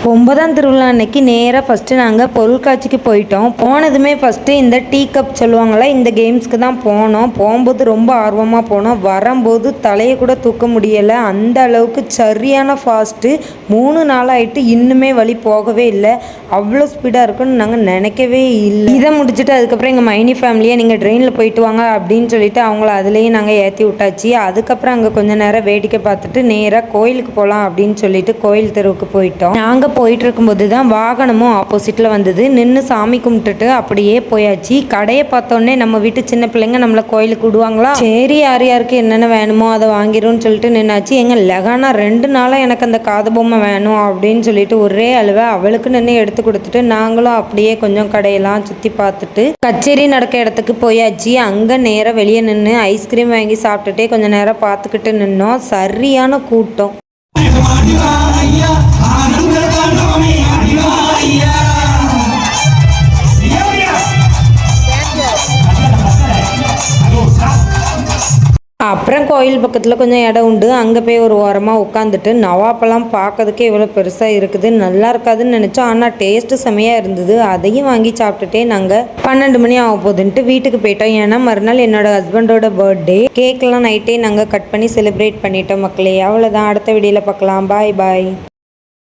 9ஆம் திருவிழா அன்னைக்கு நேராக ஃபஸ்ட்டு நாங்கள் பொருட்காட்சிக்கு போயிட்டோம். போனதுமே ஃபஸ்ட்டு இந்த டீ கப் சொல்லுவாங்களே, இந்த கேம்ஸ்க்கு தான் போனோம். போகும்போது ரொம்ப ஆர்வமாக போனோம். வரும்போது தலையை கூட தூக்க முடியலை, அந்த அளவுக்கு சரியான ஃபாஸ்ட்டு. 3 நாள் ஆகிட்டு இன்னுமே வழி போகவே இல்லை. அவ்வளோ ஸ்பீடாக இருக்குன்னு நாங்கள் நினைக்கவே இல்லை. இதை முடிச்சுட்டு அதுக்கப்புறம் எங்கள் மைனி ஃபேமிலியை நீங்கள் ட்ரெயினில் போயிட்டு வாங்க அப்படின்னு சொல்லிட்டு அவங்கள அதுலேயே நாங்கள் ஏற்றி விட்டாச்சு. அதுக்கப்புறம் அங்கே கொஞ்சம் நேரம் வேடிக்கை பார்த்துட்டு நேராக கோயிலுக்கு போகலாம் அப்படின்னு சொல்லிட்டு கோயில் தெருவுக்கு போயிட்டோம். நாங்கள் போயிட்டு இருக்கும்போது தான் வாகனமும் ஆப்போசிட்டில் வந்தது. நின்று சாமி கும்பிட்டுட்டு அப்படியே போயாச்சு. கடையை பார்த்தோன்னே நம்ம வீட்டு சின்ன பிள்ளைங்க நம்மளை கோயிலுக்கு விடுவாங்களா, சரி யார் யாருக்கு என்னென்ன வேணுமோ அதை வாங்கிடும்னு சொல்லிட்டு நின்னாச்சு. எங்கள் லெகானா 2 நாளாக எனக்கு அந்த காது பொம்மை வேணும் அப்படின்னு சொல்லிட்டு ஒரே அழுவை. அவளுக்கு நின்று எடுத்து கொடுத்துட்டு நாங்களும் அப்படியே கொஞ்சம் கடையெல்லாம் சுற்றி பார்த்துட்டு கச்சேரி நடக்க இடத்துக்கு போயாச்சு. அங்கே நேராக வெளியே நின்று ஐஸ்கிரீம் வாங்கி சாப்பிட்டுட்டே கொஞ்சம் நேரம் பார்த்துக்கிட்டு நின்னோம். சரியான கூட்டம். அப்புறம் கோயில் பக்கத்தில் கொஞ்சம் இடம் உண்டு, அங்கே போய் ஒரு ஓரமாக உட்காந்துட்டு நவாப்பெல்லாம் பார்க்கறதுக்கே இவ்வளோ பெருசாக இருக்குது, நல்லா இருக்காதுன்னு நினச்சோம். ஆனால் டேஸ்ட்டு செமையாக இருந்தது. அதையும் வாங்கி சாப்பிட்டுட்டே நாங்கள் 12 மணி ஆக போகுதுன்ட்டு வீட்டுக்கு போயிட்டோம். ஏன்னா மறுநாள் என்னோடய ஹஸ்பண்டோட பர்த்டே. கேக்கெலாம் நைட்டே நாங்கள் கட் பண்ணி செலிப்ரேட் பண்ணிட்டோம் மக்களே. அவ்வளோதான், அடுத்த வீடியோவில் பார்க்கலாம். பாய் பாய்.